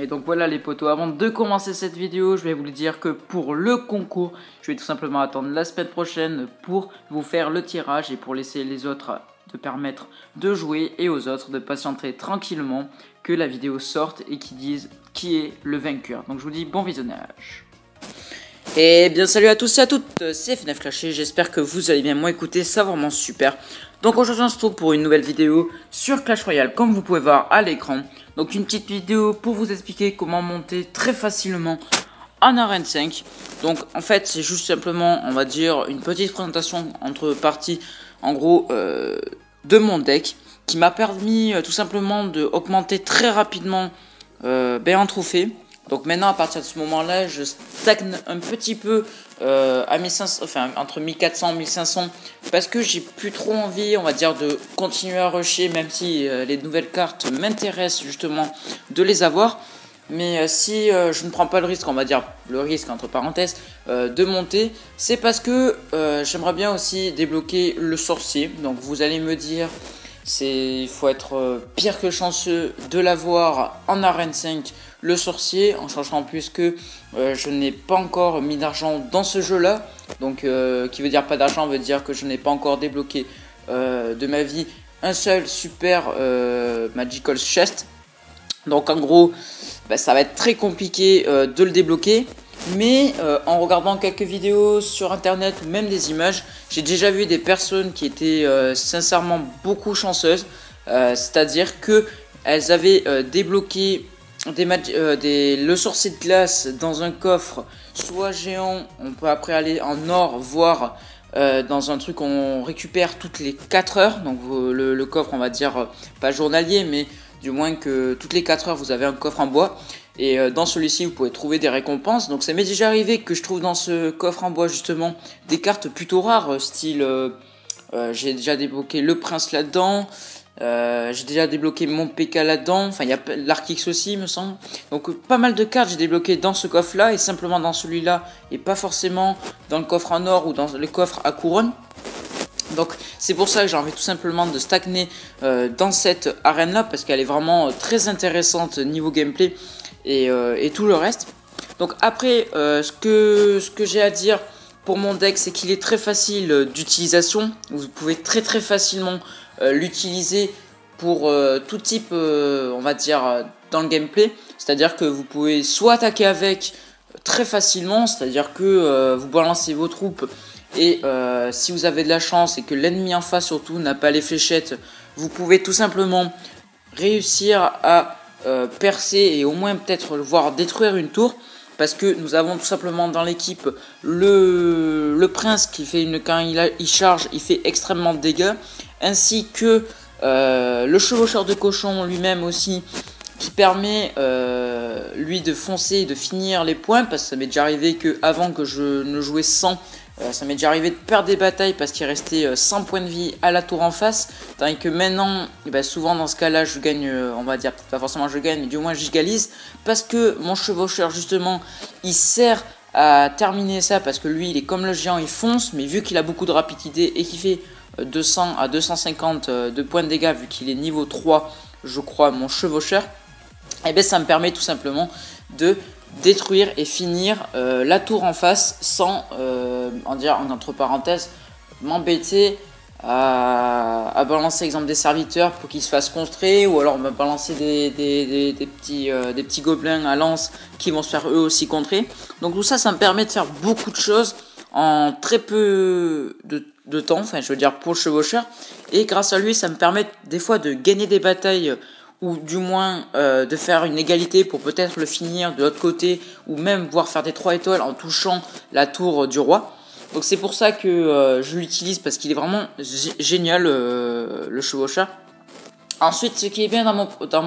Et donc voilà les potos, avant de commencer cette vidéo, je vais vous dire que pour le concours, je vais tout simplement attendre la semaine prochaine pour vous faire le tirage et pour laisser les autres de permettre de jouer et aux autres de patienter tranquillement que la vidéo sorte et qu'ils disent qui est le vainqueur. Donc je vous dis bon visionnage. Et bien salut à tous et à toutes, c'est FNAF Clashé, j'espère que vous allez bien. Moi écoutez, ça vraiment super. Donc aujourd'hui on se retrouve pour une nouvelle vidéo sur Clash Royale, comme vous pouvez voir à l'écran. Donc une petite vidéo pour vous expliquer comment monter très facilement en arène 5. Donc en fait c'est juste simplement, on va dire, une petite présentation entre parties, en gros, de mon deck, qui m'a permis tout simplement d'augmenter très rapidement un trophée. Donc maintenant à partir de ce moment là je stagne un petit peu à 1500, enfin entre 1400 et 1500, parce que j'ai plus trop envie, on va dire, de continuer à rusher, même si les nouvelles cartes m'intéressent justement de les avoir. Mais si je ne prends pas le risque, on va dire le risque entre parenthèses, de monter, c'est parce que j'aimerais bien aussi débloquer le sorcier. Donc vous allez me dire, il faut être pire que chanceux de l'avoir en arène 5, le sorcier, en sachant en plus que je n'ai pas encore mis d'argent dans ce jeu là. Donc qui veut dire pas d'argent veut dire que je n'ai pas encore débloqué de ma vie un seul super magical chest. Donc en gros ça va être très compliqué de le débloquer. Mais en regardant quelques vidéos sur internet ou même des images, j'ai déjà vu des personnes qui étaient sincèrement beaucoup chanceuses. C'est-à-dire qu'elles avaient débloqué le sorcier de glace dans un coffre, soit géant, on peut après aller en or, voire dans un truc qu'on récupère toutes les 4 heures. Donc le coffre, on va dire, pas journalier, mais du moins que toutes les 4 heures vous avez un coffre en bois. Et dans celui-ci vous pouvez trouver des récompenses. Donc ça m'est déjà arrivé que je trouve dans ce coffre en bois justement des cartes plutôt rares, style j'ai déjà débloqué le prince là-dedans, j'ai déjà débloqué mon PK là-dedans, enfin il y a l'Arkix aussi il me semble. Donc pas mal de cartes j'ai débloqué dans ce coffre là, et simplement dans celui-là, et pas forcément dans le coffre en or ou dans le coffre à couronne. Donc c'est pour ça que j'ai envie tout simplement de stagner dans cette arène là, parce qu'elle est vraiment très intéressante niveau gameplay et tout le reste. Donc après ce que j'ai à dire pour mon deck, c'est qu'il est très facile d'utilisation. Vous pouvez très facilement l'utiliser pour tout type, on va dire, dans le gameplay. C'est-à-dire que vous pouvez soit attaquer avec très facilement, c'est-à-dire que vous balancez vos troupes et si vous avez de la chance et que l'ennemi en face surtout n'a pas les fléchettes, vous pouvez tout simplement réussir à percer et au moins peut-être voir détruire une tour. Parce que nous avons tout simplement dans l'équipe le prince qui fait quand il charge, il fait extrêmement de dégâts, ainsi que le chevaucheur de cochon lui-même aussi, qui permet lui de foncer et de finir les points. Parce que ça m'est déjà arrivé que avant que je ne jouais sans, ça m'est déjà arrivé de perdre des batailles parce qu'il restait 100 points de vie à la tour en face. Tandis que maintenant, souvent dans ce cas-là, je gagne, on va dire, pas forcément je gagne, mais du moins j'égalise. Parce que mon chevaucheur, justement, il sert à terminer ça. Parce que lui, il est comme le géant, il fonce. Mais vu qu'il a beaucoup de rapidité et qu'il fait 200 à 250 de points de dégâts, vu qu'il est niveau 3, je crois, mon chevaucheur, et ça me permet tout simplement de détruire et finir la tour en face sans, en dire entre parenthèses, m'embêter à balancer exemple des serviteurs pour qu'ils se fassent contrer, ou alors me balancer des petits gobelins à lance qui vont se faire eux aussi contrer. Donc tout ça, ça me permet de faire beaucoup de choses en très peu de temps, enfin je veux dire pour le chevaucheur, et grâce à lui ça me permet des fois de gagner des batailles, ou du moins de faire une égalité pour peut-être le finir de l'autre côté, ou même voir faire des 3 étoiles en touchant la tour du roi. Donc c'est pour ça que je l'utilise, parce qu'il est vraiment génial, le chevaucheur. Ensuite, ce qui est bien dans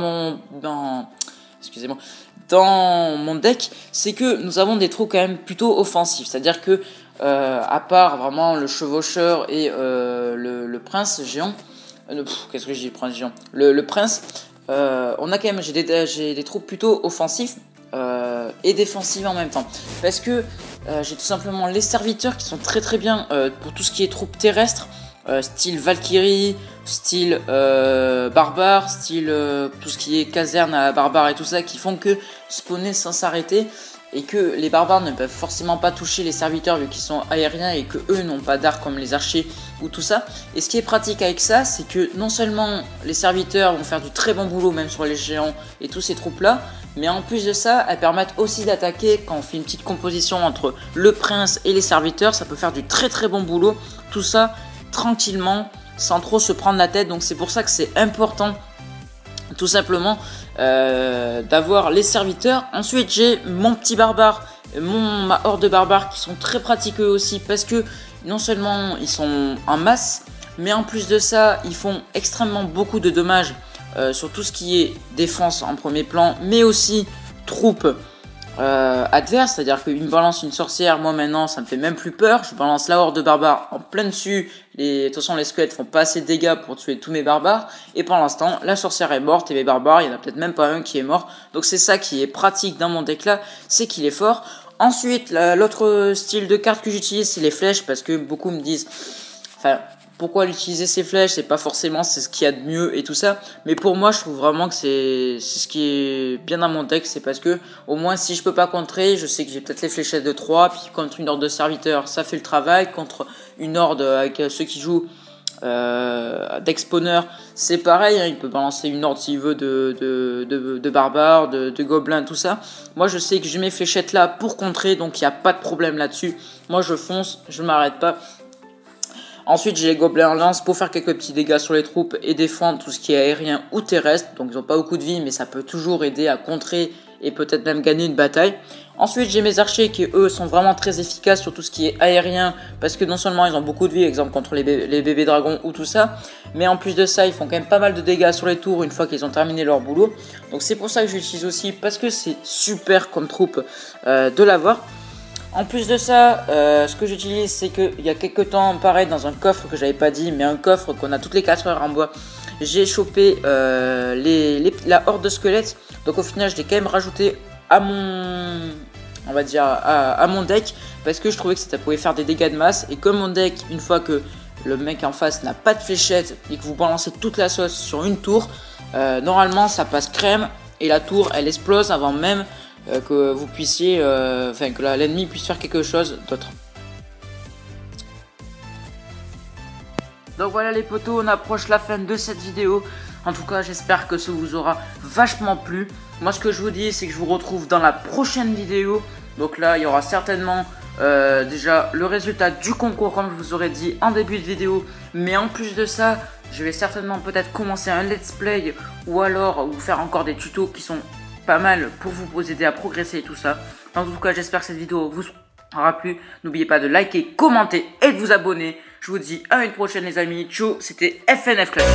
mon deck, c'est que nous avons des troupes quand même plutôt offensifs. C'est-à-dire que à part vraiment le chevaucheur et le prince géant, qu'est-ce que j'ai dit, le prince géant, le prince, on a quand même, j'ai des troupes plutôt offensives et défensives en même temps, parce que j'ai tout simplement les serviteurs qui sont très bien pour tout ce qui est troupes terrestres, style Valkyrie, style barbare, style tout ce qui est caserne à barbare et tout ça, qui font que spawner sans s'arrêter, et que les barbares ne peuvent forcément pas toucher les serviteurs vu qu'ils sont aériens et que eux n'ont pas d'arc comme les archers ou tout ça. Et ce qui est pratique avec ça, c'est que non seulement les serviteurs vont faire du très bon boulot même sur les géants et tous ces troupes là, mais en plus de ça, elles permettent aussi d'attaquer quand on fait une petite composition entre le prince et les serviteurs. Ça peut faire du très très bon boulot, tout ça tranquillement, sans trop se prendre la tête. Donc c'est pour ça que c'est important tout simplement d'avoir les serviteurs. Ensuite j'ai mon petit barbare, ma horde de barbares qui sont très pratiques eux aussi, parce que non seulement ils sont en masse, mais en plus de ça ils font extrêmement beaucoup de dommages sur tout ce qui est défense en premier plan, mais aussi troupes adverses. C'est-à-dire qu'ils me balancent une sorcière, moi maintenant ça me fait même plus peur, je balance la horde de barbares en plein dessus. De toute façon les squelettes font pas assez de dégâts pour tuer tous mes barbares, et pour l'instant la sorcière est morte et mes barbares, il y en a peut-être même pas un qui est mort. Donc c'est ça qui est pratique dans mon deck là, c'est qu'il est fort. Ensuite l'autre style de carte que j'utilise, c'est les flèches, parce que beaucoup me disent, enfin, pourquoi utiliser ces flèches, c'est pas forcément c'est ce qu'il y a de mieux et tout ça, mais pour moi je trouve vraiment que c'est ce qui est bien dans mon deck. C'est parce que au moins si je peux pas contrer, je sais que j'ai peut-être les fléchettes de 3, puis contre une horde de serviteurs ça fait le travail, contre une horde avec ceux qui jouent d'exponeurs c'est pareil, hein, il peut balancer une horde s'il veut de barbares, de gobelins, tout ça. Moi je sais que j'ai mes fléchettes là pour contrer, donc il n'y a pas de problème là-dessus. Moi je fonce, je m'arrête pas. Ensuite j'ai les gobelins en lance pour faire quelques petits dégâts sur les troupes et défendre tout ce qui est aérien ou terrestre. Donc ils n'ont pas beaucoup de vie, mais ça peut toujours aider à contrer et peut-être même gagner une bataille. Ensuite j'ai mes archers qui eux sont vraiment très efficaces sur tout ce qui est aérien, parce que non seulement ils ont beaucoup de vie, exemple contre les bébés dragons ou tout ça, mais en plus de ça ils font quand même pas mal de dégâts sur les tours une fois qu'ils ont terminé leur boulot. Donc c'est pour ça que je l'utilise aussi, parce que c'est super comme troupe de l'avoir. En plus de ça, ce que j'utilise, c'est qu'il y a quelques temps, pareil, dans un coffre que j'avais pas dit, mais un coffre qu'on a toutes les 4 heures en bois, j'ai chopé la horde de squelettes. Donc au final, je l'ai quand même rajouté à mon, on va dire, à mon deck, parce que je trouvais que ça pouvait faire des dégâts de masse. Et comme mon deck, une fois que le mec en face n'a pas de fléchettes et que vous balancez toute la sauce sur une tour, normalement ça passe crème et la tour elle explose avant même que vous puissiez, que l'ennemi puisse faire quelque chose d'autre. Donc voilà les potos, on approche la fin de cette vidéo. En tout cas j'espère que ça vous aura vachement plu. Moi ce que je vous dis, c'est que je vous retrouve dans la prochaine vidéo. Donc là il y aura certainement déjà le résultat du concours comme je vous aurais dit en début de vidéo. Mais en plus de ça, je vais certainement peut-être commencer un let's play, ou alors vous faire encore des tutos qui sont pas mal pour vous aider à progresser et tout ça. En tout cas j'espère que cette vidéo vous aura plu. N'oubliez pas de liker, commenter et de vous abonner. Je vous dis à une prochaine les amis. Ciao, c'était FNF Club.